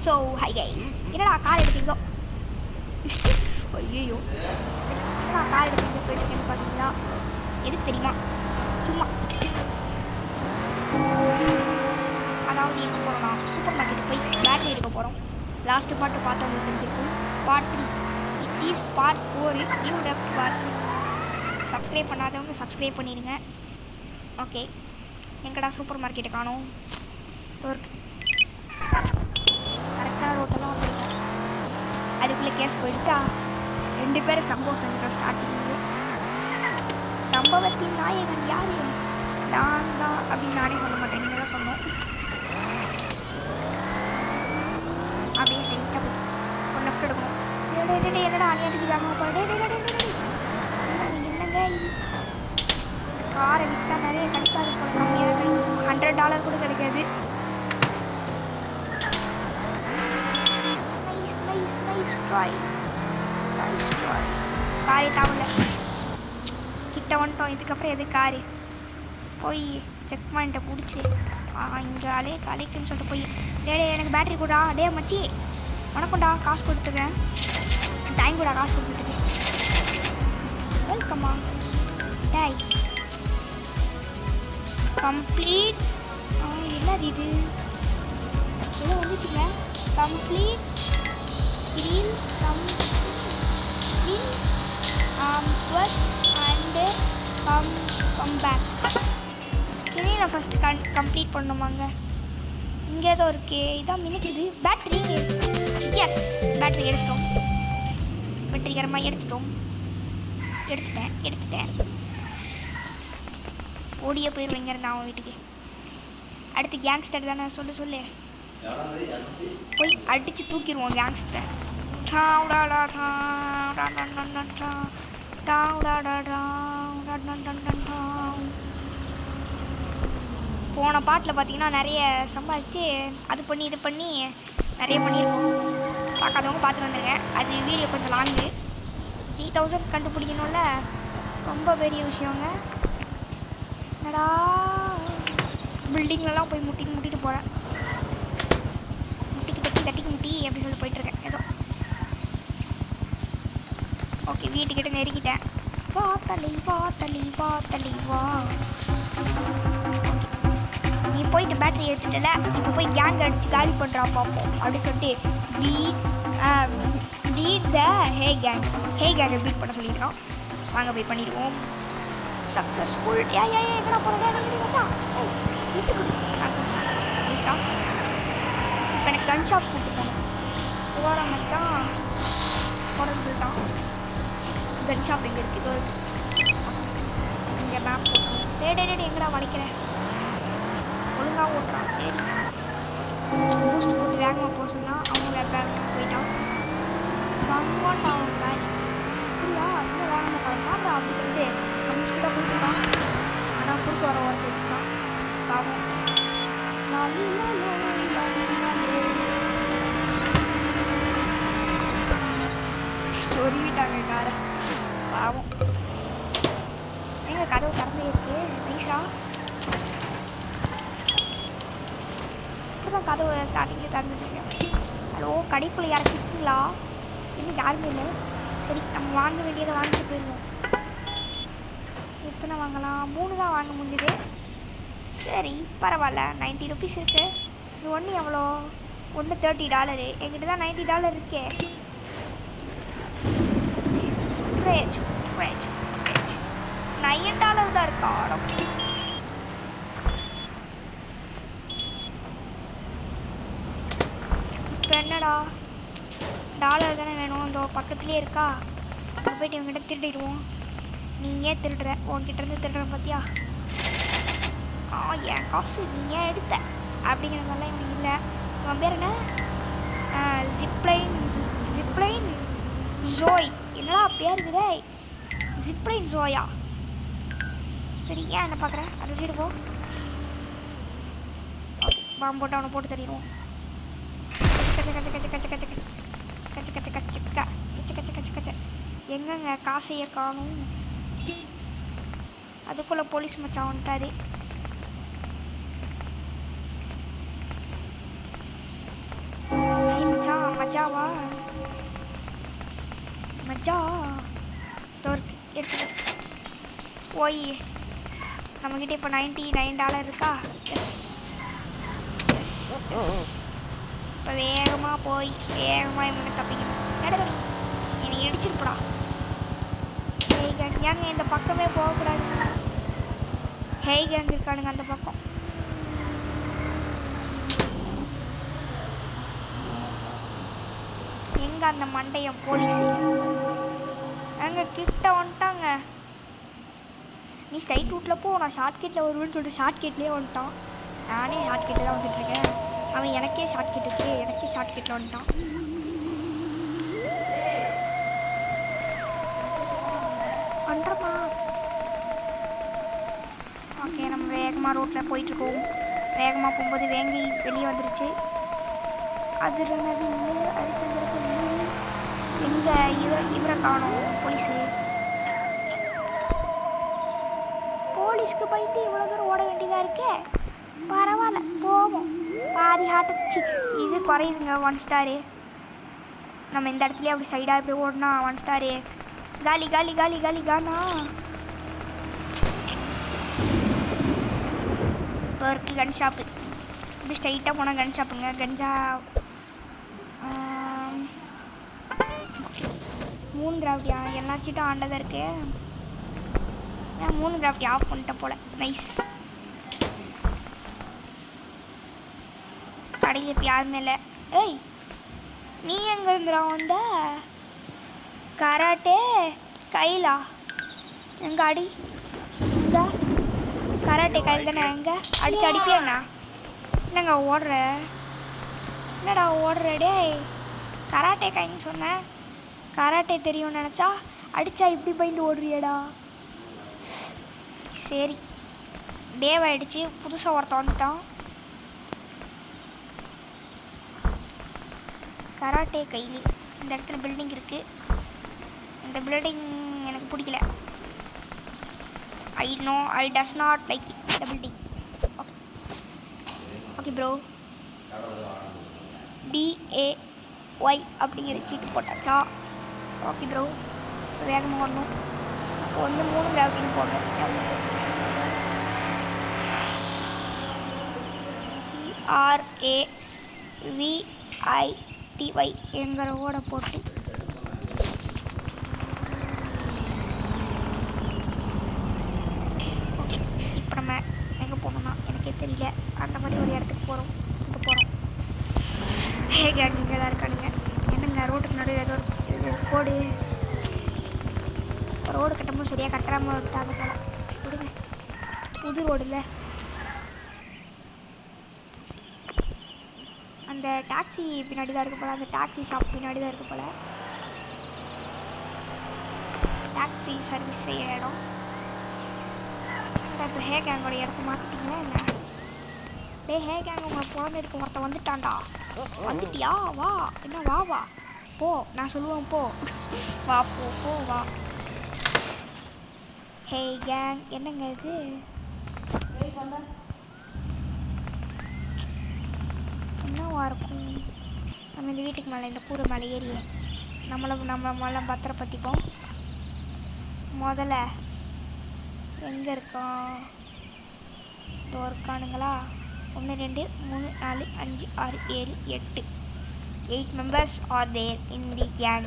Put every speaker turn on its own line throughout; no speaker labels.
So hi guys, என்னடா car எடுத்தீங்களோ? ஐயோ, என்னடா கார் எடுத்தீங்க போயிட்டுருக்கேன்னு பார்த்தீங்களா? எதுக்கு தெரியுமா? சும்மா அதாவது எங்கே போகிறோம்னா சூப்பர் மார்க்கெட்டுக்கு போய் பேட்டரி எடுக்க போகிறோம். லாஸ்ட்டு பாட்டு பார்த்தவங்களுக்கு தெரிஞ்சிருக்கும். Part 3 it is part 4. You left watch. Subscribe பண்ணாதவங்க சப்ஸ்கிரைப் பண்ணிடுங்க. ஓகே, எங்கடா சூப்பர் மார்க்கெட்டை காணோம்? கரெக்டான ரோட்டெல்லாம் வந்துருக்கோம். அதுக்குள்ளே கேஸ் போயிடுச்சா? 2 பேரும் சம்பவம் செஞ்சிட்டோம். ஸ்டார்டிங்கு சம்பவத்தின் நாயகன் யார்? நான் தான் அப்படின்னு நானே சொல்ல மாட்டேன், நீங்கள் தான் சொன்னோம். அப்படியே லைட்டாக ஒரு லெஃப்ட் எடுக்கணும். என்னடா அணியாட்டுக்கு ஜாமான் போகிறேன். என்னங்க காரை விற்றா நிறைய கிடைக்காது போல. கம்மியாக $100 கூட கிடைக்காது. காரை தாவல கிட்ட வந்துட்டோம். இதுக்கப்புறம் எது காரு போய் செக் பாயிண்ட்டை பிடிச்சி இங்கே அலைக்குன்னு சொல்லிட்டு போய் டே எனக்கு பேட்டரி கூடா. டே மச்சி உனக்குண்டா காசு கொடுத்துருக்கேன். டைம் கூட காசு கொடுத்துருக்கேன். வெல்கம்மா டேய் கம்ப்ளீட். என்னது இது? எதுவும் வந்துச்சுங்க. Complete green and come back. இதையும் நான் ஃபஸ்ட்டு கம்ப்ளீட் பண்ணணுமாங்க? இங்கே ஏதோ இருக்கே, இதான் மினிக்குது. பேட்ரி. எஸ், பேட்ரி எடுத்துட்டோம். வெற்றிகரமாக எடுத்துட்டேன். ஓடியே போயிடுவேன் இங்கே அவன் வீட்டுக்கு. அடுத்து கேங்ஸ்டர் தானே? சொல்லு போய் அடித்து தூக்கிடுவோம் கேங்ஸ்டர். போன பாட்டில் பார்த்தீங்கன்னா நிறைய சம்பாதிச்சு அது பண்ணி இது பண்ணி நிறைய பண்ணியிருக்கோம். பார்க்காதவங்க பார்த்துட்டு வந்துருங்க. அது வீடியோ கொஞ்சம் லாங்கு. 3000 கண்டுபிடிக்கணும்ல, ரொம்ப பெரிய விஷயங்க. என்னடா பில்டிங்லலாம் போய் முட்டிட்டு போகிறேன். தட்டி அப்படி சொல்லி போயிட்டுருக்கேன் ஏதோ. ஓகே, வீட்டுக்கிட்ட நெருங்கிட்டேன். பார்த்தலி வா. நீ போயிட்டு பேட்டரி எடுத்துட்டல, இப்போ போய் கேங் அடித்து காலி பண்ணுறா பார்ப்போம் அப்படின்னு சொல்லிட்டு பீட் த ஹே கேங்கை பீட் பண்ண சொல்லியிருக்கோம். வாங்க போய் பண்ணிடுவோம். சக்ஸஸ்ஃபுல். எங்கடா போகிறேன்? இப்போ எனக்கு கன் ஷாப் கூப்பிட்டு போகணும். போகிற மச்சான் போகிறேன்னு சொல்லிட்டான். கன் ஷாப் எங்கே இருக்குது? இதோ இருக்குது. இங்கே மேப் போட்டோம். டே எங்கடா வளைக்கிறேன்? ஒழுங்காக ஓட்டுறான். சரி, பூஸ்ட் போட்டு வேகமாக போக சொன்னால் அவங்க வேகமாக போயிட்டான். வாங்குவான் அவன் வேலை இல்லையா? இன்னும் வேகமாக போகிறான் அப்படி சொல்லிட்டு நம்ம ஸ்பீடாக கொடுத்துட்டான். ஆனால் குறுக்க வர ஓரத்தை வச்சுட்டான். பாவம். சொருவிட்டாங்க காரை. பாவம். எங்கள் கதவு திறந்தே இருக்கு. நைஸா இப்போதான் கதவு ஸ்டார்டிங்கில் திறந்துட்டுருக்கேன். ஹலோ, கடைக்குள்ளே இறக்கிட்டீங்களா? இன்னும் யாருமே இல்லை. சரி, நம்ம வாங்க வேண்டியதை வாங்கிட்டு போயிடுவோம். எத்தனை வாங்கலாம்? 3 தான் வாங்க முடிஞ்சுது. சரி, பரவாயில்ல. 90 rupees இருக்குது. இது ஒன்று எவ்வளோ? ஒன்று $30. எங்கிட்ட தான் $90 இருக்கே. $9 தான் இருக்கா? இப்போ என்னடா டாலர் தானே வேணும். இந்த பக்கத்துலேயே இருக்கா? அங்கே போய்ட்டு இவங்ககிட்ட திருடிடுவோம். நீ ஏன் திருடுற? உன்கிட்டருந்து திருடுற பார்த்தியா? என் காசு நீ ஏன் எடுத்த அப்படிங்கிற மாதிரிலாம் இவனுக்கு இல்லை. இவன் பேர் என்ன? ஜிப்ளைன் ஜோய். என்னடா பேர் இருக்குதே? ஜிப்ளைன் ஜோயா. சரி, ஏன் என்ன பார்க்குறேன்? அந்த சைடு போ. பாம்பு போட்டு அவனை போட்டு தள்ளிடுவோம். எங்கங்க காசையை காணும்? அதுக்குள்ளே போலீஸ் மச்சான் வந்துட்டாரு. மஜாவா மஜா எடுத்து போய் நம்மக்கிட்ட இப்போ $99 இருக்கா. இப்போ வேகமாக போய் வேகமாக இவங்க தப்பிக்கணும். என்னை இடிச்சிருப்படா. ஹேய் கேங் ஏங்க இந்த பக்கமே போகக்கூடாது. ஹேய் கேங் இருக்கானுங்க அந்த பக்கம். எங்கே அந்த மண்டையம் போலீஸு எங்க கிட்ட வந்துட்டாங்க. நீ ஸ்ட்ரைட் ரூட்டில் போ, நான் ஷார்ட் கட்டில் வருவேன்னு சொல்லிட்டு ஷார்ட் கட்லேயே வந்துட்டான். நானே ஷார்ட் கட்டில் தான் வந்துட்டுருக்கேன். அவன் எனக்கே ஷார்ட் கட் வச்சு எனக்கே ஷார்ட் கட்டில் வந்துட்டான். பண்ணுறமா ஓகே நம்ம வேகமாக ரோட்டில் போயிட்டுருக்கோம். வேகமாக போகும்போது வேங்கி வெளியே வந்துருச்சு. அதில் அடிச்சந்திர சொல்லி எங்கே இவரை காணும் போலீஸு. போலீஸ்க்கு பயந்து இவ்வளோ தூரம் ஓட வேண்டியதாக இருக்கே. பரவாயில்ல போவோம். பாதி ஆட்டச்சு இது குறையுதுங்க 1 ஸ்டாரு. நம்ம இந்த இடத்துலையே அப்படி சைடாக இப்படி ஓடனா 1 ஸ்டாரு. காலி காலி காலி காலி கானா இப்போ இருக்குது கன் ஷாப்பு. இப்படி ஸ்ட்ரைட்டாக போனால் கன் ஷாப்புங்க. கஞ்சா 3 கிராஃப்டியா எல்லாச்சிட்டும் ஆண்டதாக இருக்கு. 3 கிராஃப்டி ஆஃப் பண்ணிட்ட போல. நைஸ். கடையில் இப்போ யாருமே இல்லை. ஏய் நீ எங்கே இருந்துடா வந்த? கராட்டே கைலா எங்கே அடி? இங்கே கராட்டே கையில் தானே. எங்கே அடிச்சு அடிப்பியாண்ணா? என்னங்க ஓடுற? என்னடா ஓடுற? டேய் கராட்டே கைன்னு சொன்னேன். கராட்டே தெரியும்னு நினச்சா அடித்தா இப்படி பயந்து ஓடுறியடா. சரி டேவ் ஆகிடுச்சு. புதுசாக ஒருத்த வந்துட்டான். கராட்டே கைலி. இந்த இடத்துல பில்டிங் இருக்குது. இந்த பில்டிங் எனக்கு பிடிக்கல. ஐ டஸ் நாட் லைக் இந்த building. Okay okay bro. DAY அப்படிங்கிற சீட்டு போட்டாச்சா? ஓகே ப்ரோ வேகமாக வரணும். இப்போ வந்து 3 கிராஃப்டின்னு போடணும். RAVITY எங்கிற ஓட போட்டு இப்போ நம்ம எங்கே போகணும்னா எனக்கே தெரியல. அந்த மாதிரி ஒரு இடத்துக்கு போகிறோம். இப்போ போகிறோம். ஹே கேங் இங்கே தான் இருக்கானுங்க. என்னங்க ரோட்டுக்கு நடுவில் ஏதோ கோடு ரோடு கட்டும்போது சரியாக கட்டுறாமல் விட்டாங்க போல. விடுங்க புது ரோடு இல்லை. அந்த டாக்ஸி பின்னாடி தான் இருக்க போல். அந்த டாக்ஸி ஷாப் பின்னாடி தான் இருக்க போல். டாக்ஸி சர்வீஸ் செய்கிற இடம். இப்போ ஹே கேங்கோட இடத்த மாற்றிட்டீங்களா என்ன? டே ஹே கேங் உங்களை பிறந்ததுக்கு ஒருத்த வந்துட்டான்டா. வந்துட்டியா? வா என்ன வா வா போ. நான் சொல்லுவேன் போ. வா போ போ வா. ஹே கேங் என்னங்க இது? என்னவா இருக்கும்? நம்ம இந்த வீட்டுக்கு மேலே இந்த கூரை மேலே ஏறி நம்ம மேலே பத்திரப்பத்திப்போம். முதல்ல எங்கே இருக்கோம்? இதோ இருக்கானுங்களா? 1 2 3 4 5 6 7 8 8 members are there in the gang.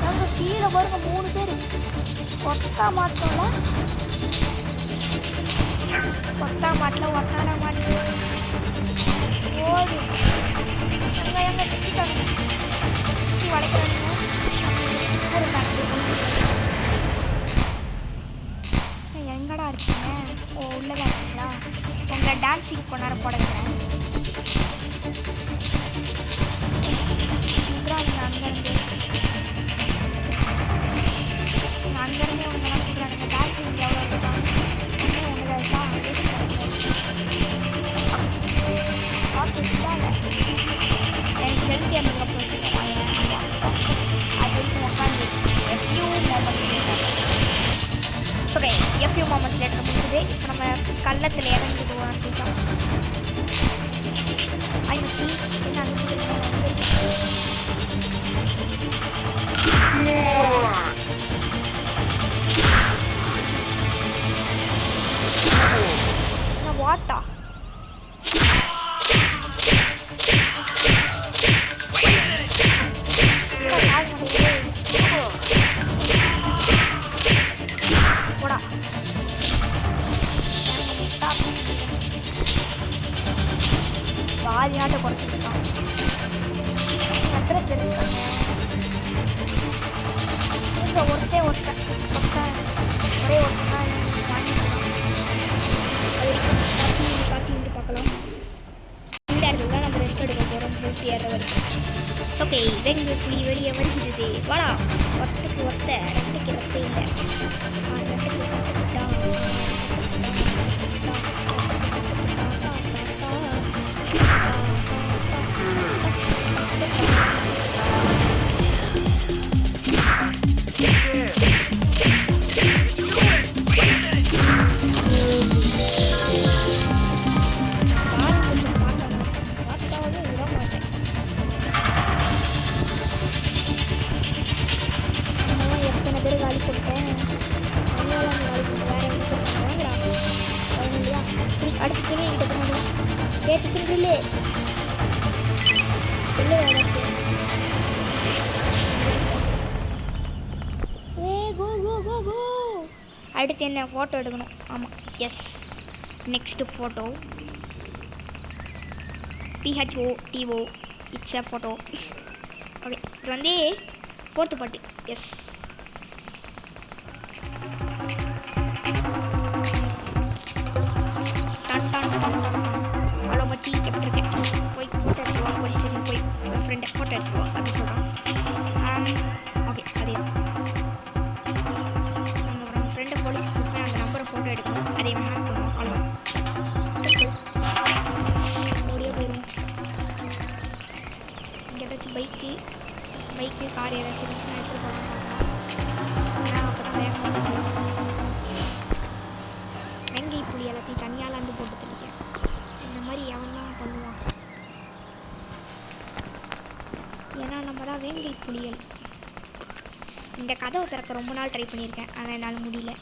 நாங்கள் கீழே பாருங்க 3 பேர். கொத்தா மாட்டோம்ல. கொத்தா மாட்டில் ஒட்டான மாட்டு ஓடு. எங்கே சுற்றிட்டாங்க. சுற்றி வளைக்கிறாங்க. எங்கடா இருக்கீங்க? ஓ உள்ளதான் இருக்கீங்களா? உங்களை டான்ஸிங் கொஞ்ச நேரம் போட வைக்கிறேன். சுற்றுறாங்க அங்கேருந்து. அங்கேருந்தே உங்களாம் சொல்கிறாங்க டான்ஸிங் எவ்வளோ இருக்கா? ஒன்று இருக்கா? எனக்கு ஹெல்த்தி அந்த போயிட்டு அது உட்காந்து எஃப்யூ மொபைல் முடியாது. இப்போ நம்ம கள்ளத்தில் இறங்கி போகிறோம். வாட்டா போடா பாதியாட்ட குறைச்சிருக்கான். எத்தனை பேர் இருக்காங்க? ஒருத்தே ஒருத்தன் ஒரே ஒருத்தன் தான் வாங்கிக்கலாம். காட்டி வந்து பார்க்கலாம். இந்த இடத்துல தான் நம்ம ரெஸ்ட் எடுக்க போகிறோம். 107 வரைக்கும். ஓகே, வெங்கு புளி வெளியே வருகிறது. வாடா, ஒருத்துக்கு ஒருத்த, ரெண்டுக்கு ஒருத்த இல்லை. அடுத்து என்ன ஃபோட்டோ எடுக்கணும். ஆமாம், yes. Next photo PHOTO it's a photo. Okay, இது வந்து 4th பாட்டு. எஸ், ஹலோ மச்சி, எப்படி இருக்கேன்? போய் ஃபோட்டோ எடுத்துவா, போலீஸ் ஸ்டேஷன் போய் என் ஃப்ரெண்டை ஃபோட்டோ எடுத்துவா அப்படி சொல்கிறான். ஓகே, அதே தான். நம்ம ஃப்ரெண்டை போலீஸ் ஸ்டேஷன் போய் அந்த நம்பரை ஃபோட்டோ எடுக்கணும். அதே மாதிரி பண்ணுவோம். அவ்வளோ ஓடியே போயிடுவோம். இங்கே ஏதாச்சும் பைக்கு கார் ஏதாச்சும் இருந்துச்சுன்னா எடுத்துகிட்டு போகலாம். ஏன்னா அப்போ தான் வேகமாக போகலாம். வெங்கை புளி எல்லாத்தையும் தனியால் வந்து போட்டு தெளிக்கேன். இந்த மாதிரி எவன் தான் பண்ணுவான்? ஏன்னா நம்ம தான் வேங்கை புலிகள். இந்த கதவை திறக்க ரொம்ப நாள் ட்ரை பண்ணியிருக்கேன், ஆனால் என்னால் முடியல.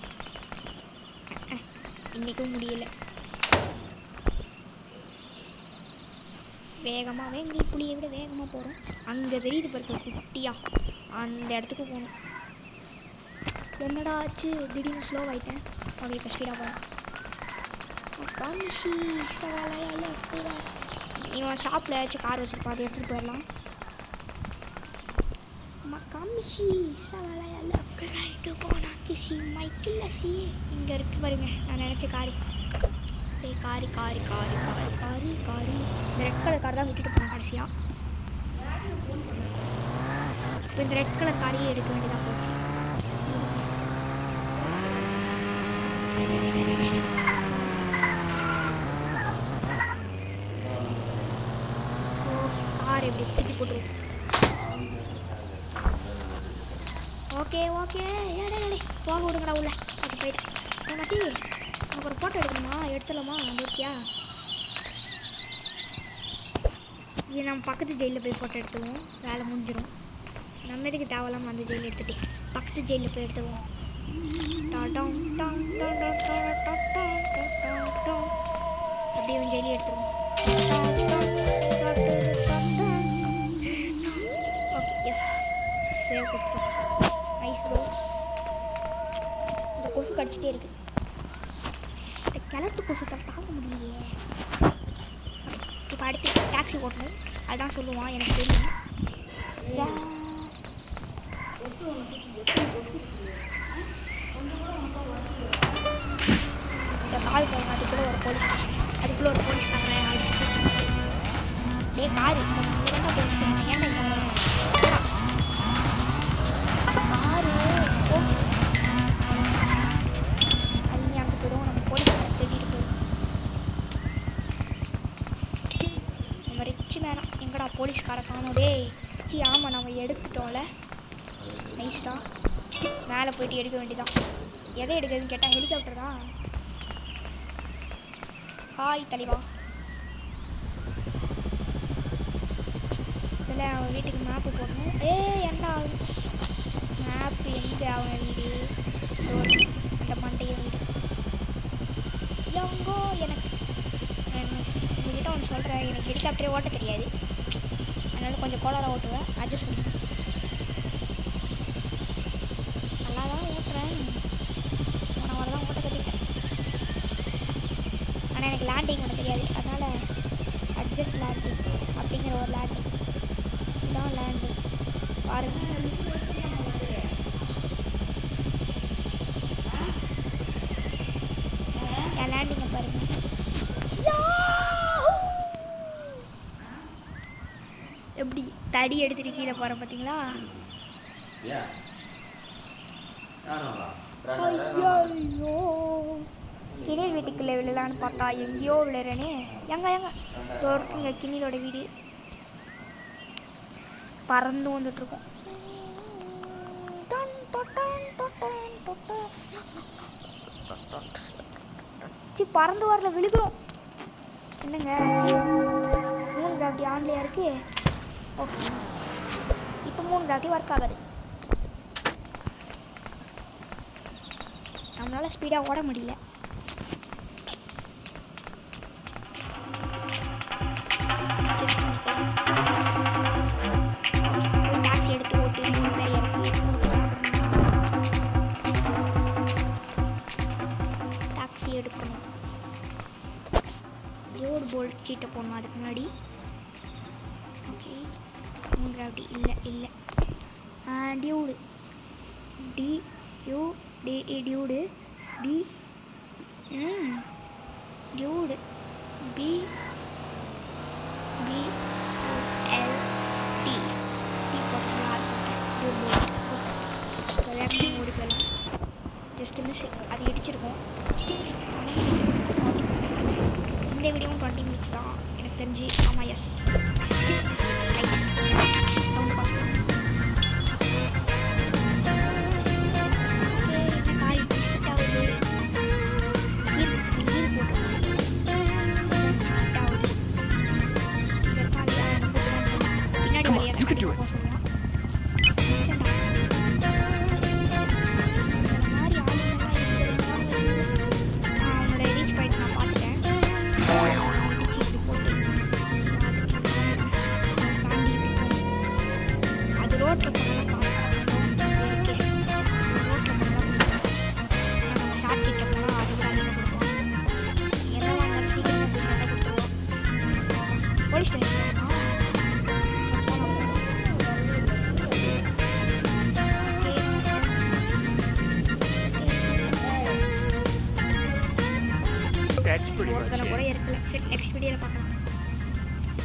இன்றைக்கும் முடியல. வேகமாக வேங்கை புளியை விட வேகமாக போகிறோம். அங்கே தெரியுது பிறகு குட்டியா, அந்த இடத்துக்கு போகணும். என்னடா ஆச்சு, திடீர்னு ஸ்லோ ஆகிட்டேன். ஓகே, இப்போ ஸ்பீடாக போகிறேன். காமிஷி சவாலாயால இவன் ஷாப்பில் ஏதாச்சும் கார் வச்சுருப்பான், அதை எடுத்துகிட்டு போயிடலாம். காமிஷி சவாலாயால ரைட்டு போனா கிஷி மைக்கில் சி இங்கே இருக்குது பாருங்க. நான் நினச்ச காரு காரி காரி காரி காரி காரி காரி இந்த ரெட் கலர் கார் தான் விட்டுட்டு போனேன் கடைசியாக. இப்போ இந்த ரெட் கலர் காரையே எடுக்க வேண்டியதாக போச்சு. கார் எப்படி தூக்கி போட்டுருவோம். ஓகே ஓகே, ஏடே போக விடுங்கடா உள்ள. ஓகே, போயிட்டேன். மச்சி, நமக்கு ஒரு ஃபோட்டோ எடுக்கணுமா? எடுத்துடலாமா? ஓகேயா? இது நம்ம பக்கத்து ஜெயிலில் போய் ஃபோட்டோ எடுத்துவோம். வேலை முடிஞ்சிடும். நம்ம எதுக்கு தேவையில்லாமல் அந்த ஜெயிலில் எடுத்துகிட்டு பக்கத்து ஜெயிலில் போய் எடுத்துவோம். அப்படியே ஜெயிலே எடுத்துருவோம். ஓகே, எஸ், சேவ் கொடுத்துருவோம். Nice bro. இந்த கொசு கடிச்சிட்டே இருக்கு. இந்த கிழட்டு கொசு தாங்க முடியலையே. இப்போ அடுத்து டாக்ஸி ஓட்டணும். அதுதான் சொல்லுவான், எனக்கு தெரியும். இந்த கால் போகணும். அதுக்குள்ளே ஒரு போலீஸ் ஸ்டேஷன், அதுக்குள்ளே ஒரு போலீஸ் காரன் அடிச்சுட்டு டே காரு என்ன போலீஸ் ஸ்டேஷன் ஏன்டா காரு அது நீ அங்கே போயிடும். நம்ம போலீஸ் தேடிட்டு போயிடும். நம்ம ரிச்சு மேடம் எங்கடா போலீஸ்காரை காணோம். டே சி, ஆமாம் நம்ம எடுத்துட்டோம்ல. நைஸ்டா. மேலே போயிட்டு எடுக்க வேண்டியதான். எதை எடுக்கிறதுன்னு கேட்டால் ஹெலிகாப்டர் தான். ஹாய் தலைவா. இதில் அவன் வீட்டுக்கு மேப்பு போடணும். என்ன மேப்பு எங்கே அவன் வீடு? இந்த மண்டைய வீடு எங்கோ. எனக்கு உங்ககிட்ட ஒன்று சொல்கிறேன், எனக்கு ஹெலிகாப்டரே ஓட்ட தெரியாது. அதனால கொஞ்சம் கோளாராக ஓட்டுவேன், அட்ஜஸ்ட் பண்ணிக்கிறேன். நல்லா தான் ஓட்டுறேன், போன வாரம் தான் ஓட்ட கற்றுக்கிட்டேன். ஆனால் எனக்கு லேண்டிங் பண்ண தெரியாது. அதனால் அட்ஜஸ்ட் லேண்டிங் அப்படிங்கிற ஒரு லேண்டிங் இதுதான் லேண்டிங். பாருங்கள், என் லேண்டிங்கை பாருங்கள். எப்படி தடி எடுத்துட்டு கீழே போகிறேன் பார்த்தீங்களா? ஐயோ, கிணில் வீட்டுக்குள்ளே விழலான்னு பார்த்தா எங்கேயோ விழுறேனே. எங்க இருக்குங்க கிணிலோட வீடு. பறந்து வந்துட்டுருக்கோம். பறந்து வரல, விழுகிறோம். என்னங்க ஆச்சு? 3 கிராவிட்டி ஆன்லையா இருக்கு. ஓகே, இப்போ 3 கிராவிட்டி ஒர்க் ஆகாது. நம்மளால ஸ்பீடாக ஓட முடியல. டாக்ஸி எடுத்து ஓட்டு, 3 பேர் இறக்கி டாக்ஸி எடுக்கணும். ரோடு போல்ட் சீட்டை போடணும் அதுக்கு முன்னாடி. ஓகே, 3 கிராவிட்டி இல்லை. டியூடு டியூடு டியூடு BBLT ஓடி போயிடலாம். ஜஸ்ட் மிஸ், அது இடிச்சிருக்கோம். இந்த வீடியோவும் 20 மினிட்ஸ் தான் எனக்கு தெரிஞ்சு. ஆமாம், எஸ். சவுண்ட் பார்க்கலாம்.
That's pretty much it.
Next video.